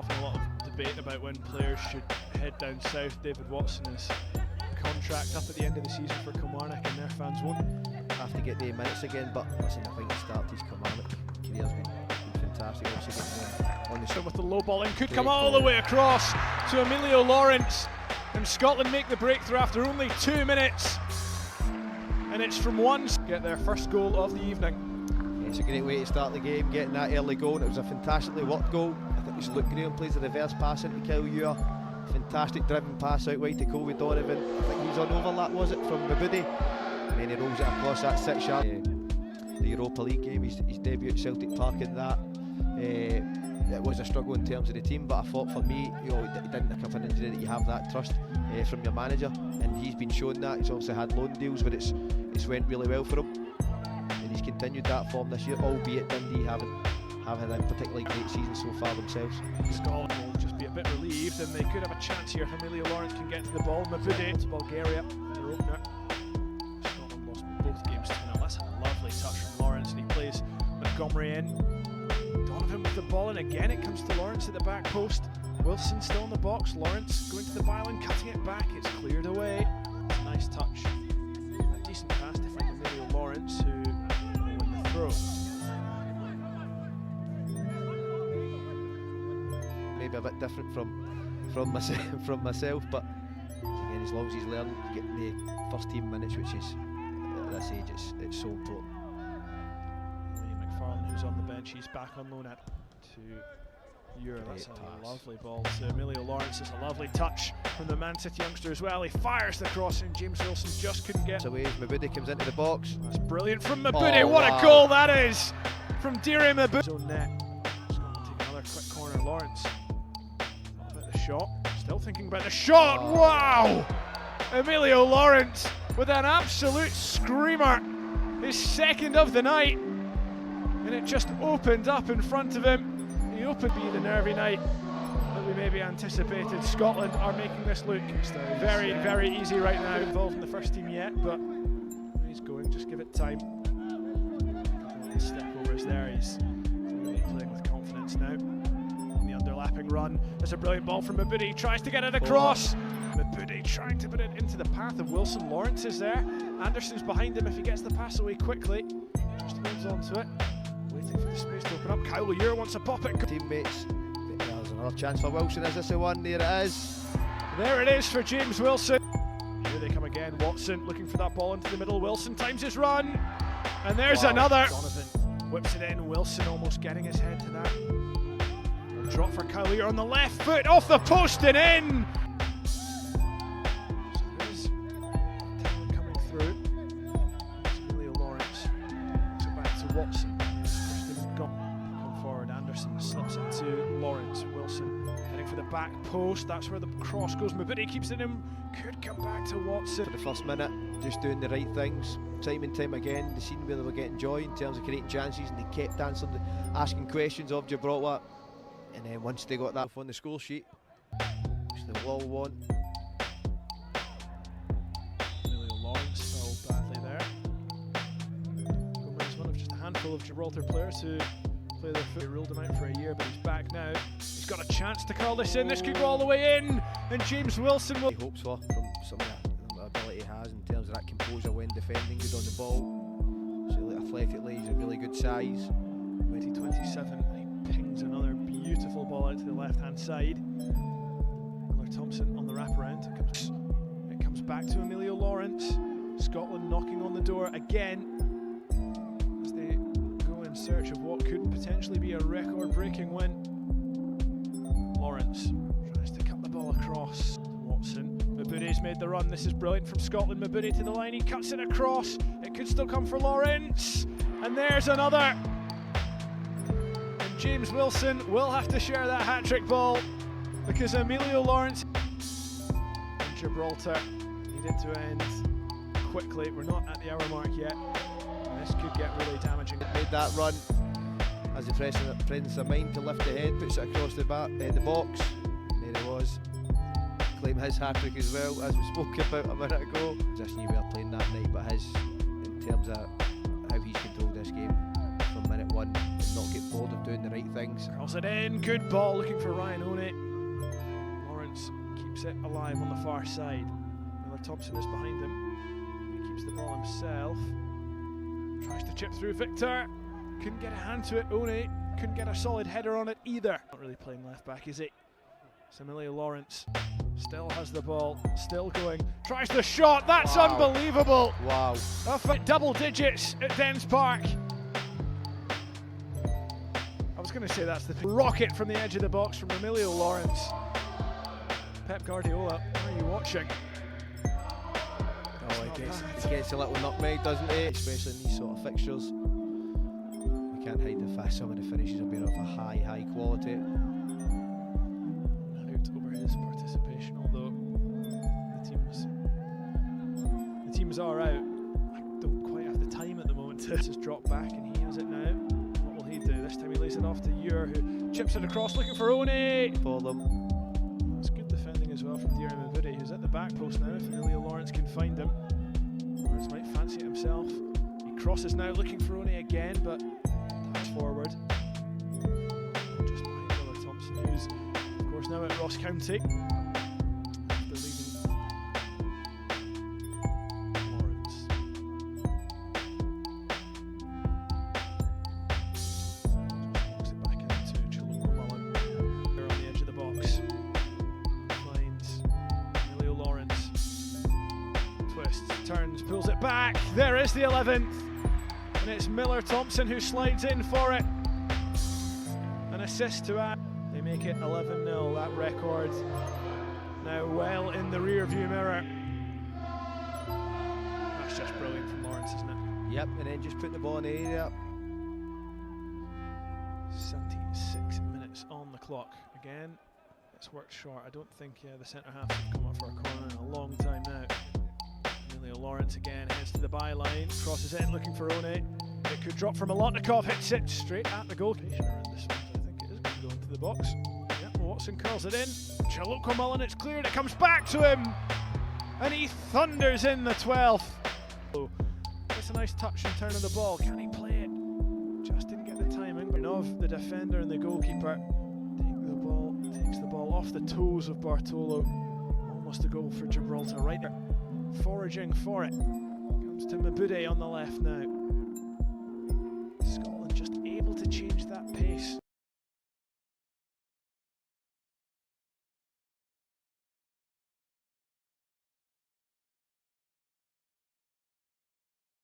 often a lot of debate about when players should head down south. David Watson is contract up at the end of the season for Kilmarnock, and their fans won't have to get the minutes again. But listen, I think he started his Kilmarnock career's been fantastic. Obviously getting on the with the low ball in, could come all the way across to Emilio Lawrence, and Scotland make the breakthrough after only 2 minutes, and it's from one get their first goal of the evening. It's a great way to start the game, getting that early goal, and it was a fantastically worked goal. I think it's Luke Graham plays the reverse pass into Kyle Ewer. Fantastic driven pass out wide to Colby Donovan. I think he's on overlap, was it, from Mabudi? And then he rolls it across that 6-yard. The Europa League game, his debut at Celtic Park in that. It was a struggle in terms of the team, but I thought for me, he didn't pick up an injury that you have that trust from your manager, and he's been shown that. He's obviously had loan deals, but it's went really well for him. And he's continued that form this year, albeit Dundee haven't had a particularly great season so far themselves. Scotland will just be a bit relieved, and they could have a chance here if Emilio Lawrence can get to the ball. Mabudi to Bulgaria, their opener. Scotland lost both games 2-0. That's a lovely touch from Lawrence, and he plays Montgomery in. Donovan with the ball, and again it comes to Lawrence at the back post. Wilson still in the box. Lawrence going to the byline, cutting it back. It's cleared away. It's a nice touch. A decent pass to find Emilio Lawrence, who will win the throw. Maybe a bit different from myself, but again, as long as he's learning to get the first team minutes, which is at this age, it's so important. Who's on the bench, he's back on loan at to Euro. That's a lovely ball to Emilio Lawrence. It's a lovely touch from the Man City youngster as well. He fires the cross in, James Wilson just couldn't get away. Mabudi comes into the box. That's brilliant from Mabudi. What a goal that is from Dire Mabudi. So net. Take another quick corner. Lawrence. About the shot. Still thinking about the shot. Wow! Emilio Lawrence with an absolute screamer. His second of the night. And it just opened up in front of him. He opened the nervy night that we maybe anticipated. Scotland are making this look very, very easy right now. Involved in the first team yet, but he's going, just give it time. Step overs there, he's really playing with confidence now. In the underlapping run, there's a brilliant ball from Mabudi, he tries to get it across. Mabudi trying to put it into the path of Wilson. Lawrence is there, Anderson's behind him if he gets the pass away quickly. Just holds on to it. Waiting for the space to open up. Kyle Ewer wants to pop it. Teammates. There's another chance for Wilson. Is this the one? There it is. There it is for James Wilson. Here they come again. Watson looking for that ball into the middle. Wilson times his run. And there's another. Donovan whips it in. Wilson almost getting his head to that. Drop for Kyle Ewer on the left foot. Off the post and in. So there's coming through. It's Emilio Lawrence. So back to Watson. Come forward, Anderson slips it to Lawrence. Wilson heading for the back post, that's where the cross goes. Mabudi keeps it in, could come back to Watson. For the first minute, just doing the right things, time and time again. The scene where they were getting joy in terms of creating chances, and they kept answering, asking questions of Gibraltar. And then once they got that on the score sheet, which they will all want. Emilio Lawrence fell badly there. He's one of just a handful of Gibraltar players who play their foot. They ruled him out for a year, but he's back now. He's got a chance to curl this in. This could go all the way in, and James Wilson will. He hopes for from some of the ability he has in terms of that composure when defending, good on the ball. So athletically, he's a really good size. 2027, he pings another beautiful ball out to the left-hand side. Miller Thompson on the wraparound. It comes back to Emilio Lawrence. Scotland knocking on the door again as they go in search of what could potentially be a record-breaking win. Lawrence tries to cut the ball across. Watson. Mabudi's made the run. This is brilliant from Scotland. Mabudi to the line. He cuts it across. It could still come for Lawrence. And there's another. And James Wilson will have to share that hat-trick ball because Emilio Lawrence and Gibraltar needed to end quickly. We're not at the hour mark yet. This could get really damaging. Made that run as the presence of mind to lift the head, puts it across the box. There it was. Claim his hat-trick as well, as we spoke about a minute ago. Position you were playing that night, but his, in terms of how he's controlled this game from minute one. on and not get bored of doing the right things. Cross it in, good ball, looking for Ryan One. Lawrence keeps it alive on the far side. Miller Thompson is behind him. He keeps the ball himself. Tries to chip through Victor. Couldn't get a hand to it, One. Couldn't get a solid header on it either. Not really playing left back, is he? It's Emilio Lawrence. Still has the ball, still going. Tries the shot, that's unbelievable! Wow. Double digits at Dens Park. I was going to say that's the rocket from the edge of the box from Emilio Lawrence. Pep Guardiola, are you watching? Oh, it gets a little nutmeg, doesn't it? Especially in these sort of fixtures. We can't hide the fact some of the finishes have been of a high quality. Out over his participation, although the teams are out. I don't quite have the time at the moment. This has dropped back and he has it now. What will he do? This time he lays it off to Ure, who chips it across looking for One. For them. It's good defending as well from Diarra, who's at the back post now. If Emilio Lawrence can find him. Lawrence might fancy it himself. He crosses now looking for One again, but pass forward. Just behind Miller Thompson, who's of course now at Ross County. After leaving Lawrence. Walks it back into Chalupa Mullen. They're on the edge of the box. Finds Emilio Lawrence. Twists, turns, pulls it back. There is the 11th. And it's Miller Thompson who slides in for it. An assist to add. They make it 11-0. That record now well in the rear-view mirror. That's just brilliant from Lawrence, isn't it? Yep, and then just put the ball in the area. 76 minutes on the clock. Again, it's worked short. I don't think the centre half have come up for a corner in a long time now. Emilio Lawrence again heads to the byline, crosses in looking for One. It could drop from Molotnikov, hits it straight at the goal. Around this one, I think it is going to go into the box. Yep, Watson curls it in. Chalupa Mullen, it's cleared, it comes back to him, and he thunders in the 12th. It's a nice touch and turn of the ball. Can he play it? Just didn't get the timing. Of the defender and the goalkeeper takes the ball off the toes of Bartolo. Almost a goal for Gibraltar right there. Foraging for it. Comes to Mabude on the left now.